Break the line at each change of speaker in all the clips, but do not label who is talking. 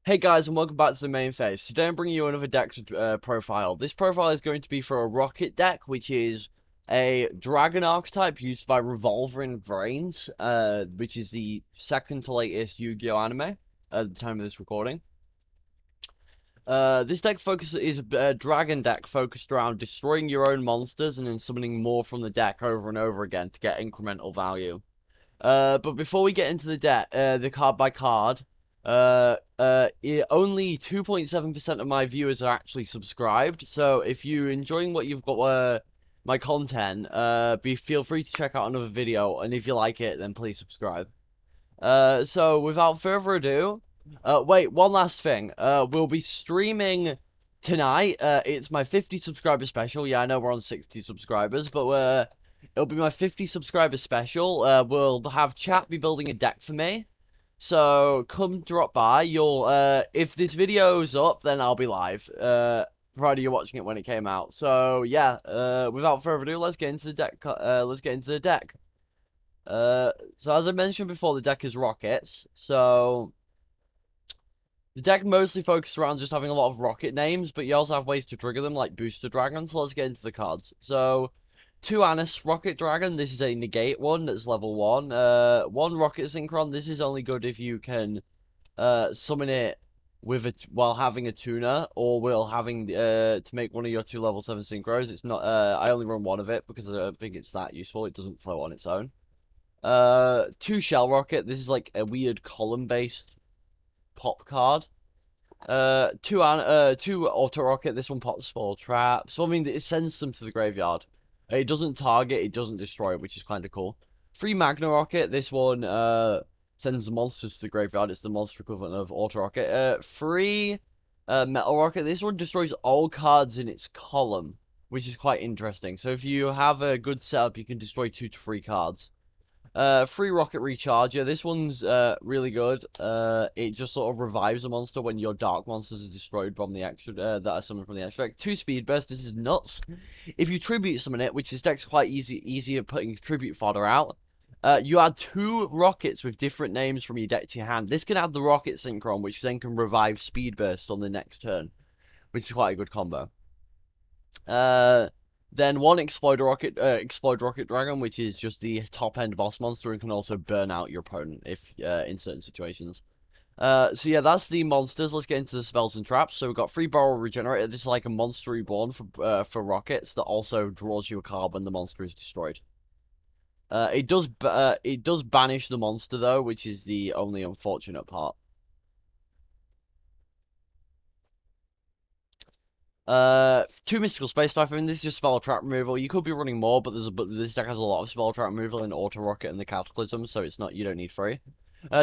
Hey guys, and welcome back to the main phase. Today I'm bringing you another deck profile. This profile is going to be for a Rokket deck, which is a Dragon archetype used by Revolving Brains, which is the second to latest Yu-Gi-Oh anime at the time of this recording. This deck is a Dragon deck focused around destroying your own monsters and then summoning more from the deck over and over again to get incremental value. But before we get into the deck, the card by card, only 2.7% of my viewers are actually subscribed. So if you're enjoying what you've got, my content, feel free to check out another video, and if you like it, then please subscribe. So without further ado, wait, one last thing. We'll be streaming tonight. It's my 50 subscriber special. Yeah, I know we're on 60 subscribers, but it'll be my 50 subscriber special. We'll have chat be building a deck for me. So come drop by. If this video's up, then I'll be live. Provided you're watching it when it came out. So yeah, without further ado, let's get into the deck. Let's get into the deck. So as I mentioned before, the deck is Rockets. So the deck mostly focuses around just having a lot of rocket names, but you also have ways to trigger them, like Booster Dragon. So let's get into the cards. So, 2 Anesthrokket Dragon. This is a negate one that's level 1. 1 Rokket Synchron. This is only good if you can summon it with it while having a tuner, or while having to make one of your 2 level 7 synchros. It's not. I only run one of it because I don't think it's that useful. It doesn't float on its own. 2 Shelrokket. This is like a weird column-based pop card. 2 Autorokket. This one pops Spore Trap. So I mean, it sends them to the graveyard. It doesn't target. It doesn't destroy, which is kind of cool. 3 Magnarokket. This one sends monsters to the graveyard. It's the monster equivalent of Autorokket. 3 Metalrokket. This one destroys all cards in its column, which is quite interesting. So if you have a good setup, you can destroy 2 to 3 cards. 3 Rokket Recharger. This one's really good. It just sort of revives a monster when your dark monsters are destroyed from the extra that are summoned from the extract. 2 Speedburst. This is nuts. If you tribute summon it, which this deck's quite easy at putting tribute fodder out, you add 2 rockets with different names from your deck to your hand. This can add the Rokket Synchron, which then can revive Speedburst on the next turn, which is quite a good combo. Then 1 Exploderokket Dragon, which is just the top end boss monster and can also burn out your opponent if in certain situations. So yeah, that's the monsters. Let's get into the spells and traps. So we've got 3 Borrel Regenator. This is like a monster reborn for rockets that also draws you a card when the monster is destroyed. It does banish the monster though, which is the only unfortunate part. 2 Mystical Typhoon. This is just spell trap removal. You could be running more, but this deck has a lot of spell trap removal in Autorokket and the Cataclysm, so it's not, you don't need 3.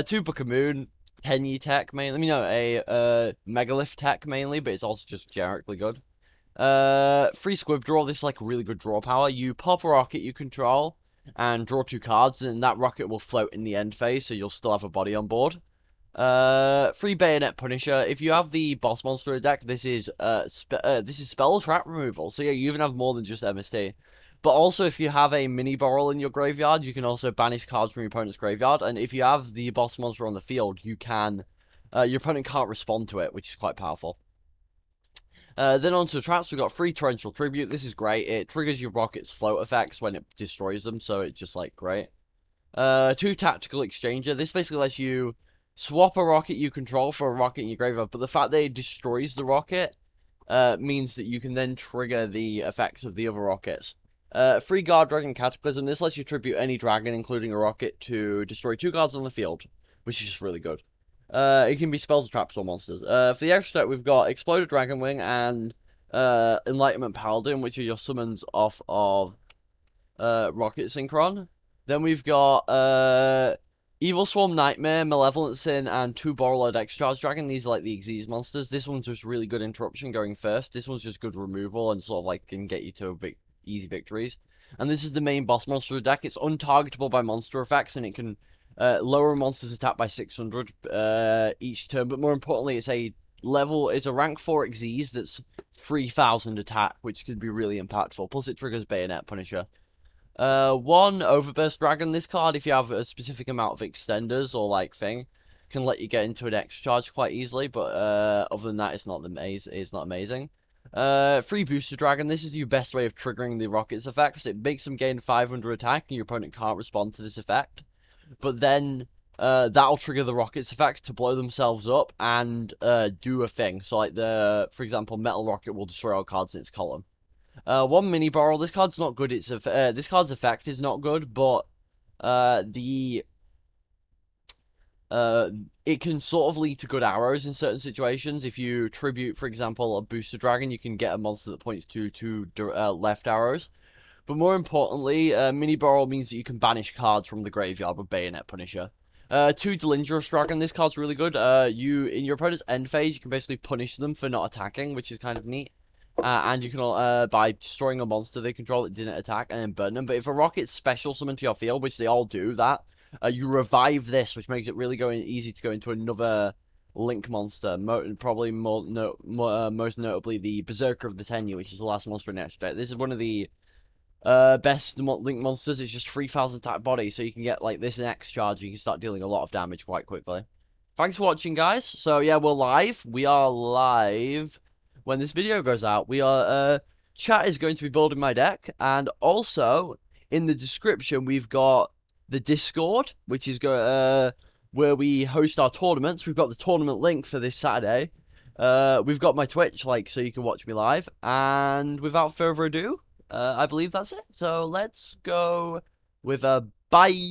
2 Book of Moon, Tenyi tech mainly. I mean, no, a Megalith tech mainly, but it's also just generically good. 3 Squip Draw. This is like really good draw power. You pop a rocket you control and draw 2 cards, and then that rocket will float in the end phase, so you'll still have a body on board. 3 Bayonet Punisher. If you have the boss monster deck, this is spell trap removal. So yeah, you even have more than just MST. But also, if you have a Miniborrel in your graveyard, you can also banish cards from your opponent's graveyard. And if you have the boss monster on the field, you can, your opponent can't respond to it, which is quite powerful. Then onto the traps, we've got 3 Torrential Tribute. This is great. It triggers your rocket's float effects when it destroys them, so it's just like great. 2 Tactical Exchanger. This basically lets you swap a rocket you control for a rocket in your graveyard, but the fact that it destroys the rocket means that you can then trigger the effects of the other rockets. 3 Guardragon Cataclysm. This lets you tribute any dragon, including a rocket, to destroy 2 cards on the field, which is just really good. It can be spells, traps, or monsters. For the extra deck, we've got Exploder Dragonwing and Enlightenment Palladin, which are your summons off of Rokket Synchron. Then we've got Evilswarm Nightmare, Malevolent Sin, and 2 Borreload eXcharge Dragon. These are like the Xyz monsters. This one's just really good interruption going first. This one's just good removal and sort of like can get you to easy victories. And this is the main boss monster of the deck. It's untargetable by monster effects, and it can lower a monster's attack by 600 each turn. But more importantly, it's a rank 4 Xyz that's 3000 attack, which could be really impactful. Plus, it triggers Bayonet Punisher. 1 Overburst Dragon. This card, if you have a specific amount of extenders or like thing, can let you get into an eXcharge quite easily, but other than that, it's not amazing. Free Booster Dragon. This is your best way of triggering the Rocket's effects. It makes them gain 500 attack, and your opponent can't respond to this effect. But then that'll trigger the Rocket's effect to blow themselves up and do a thing. So like for example, Metalrokket will destroy all cards in its column. One Miniborrel. This card's not good. This card's effect is not good, but it can sort of lead to good arrows in certain situations. If you tribute, for example, a Booster Dragon, you can get a monster that points to two left arrows. But more importantly, Miniborrel means that you can banish cards from the graveyard with Bayonet Punisher. 2 Dillingerous Dragon. This card's really good. In your opponent's end phase, you can basically punish them for not attacking, which is kind of neat. And you can by destroying a monster they control that didn't attack and then burn them. But if a Rocket's special summon to your field, which they all do that, you revive this, which makes it really easy to go into another Link monster. Probably most notably the Berserker of the Tenyi, which is the last monster in the extra deck. This is one of the best Link monsters. It's just 3,000 attack body, so you can get like this in eXcharge. You can start dealing a lot of damage quite quickly. Thanks for watching, guys. So yeah, we're live. We are live when this video goes out. We are chat is going to be building my deck, and also in the description we've got the Discord, which is where we host our tournaments. We've got the tournament link for this Saturday. We've got my Twitch, so you can watch me live. And without further ado, I believe that's it. So let's go with a bye.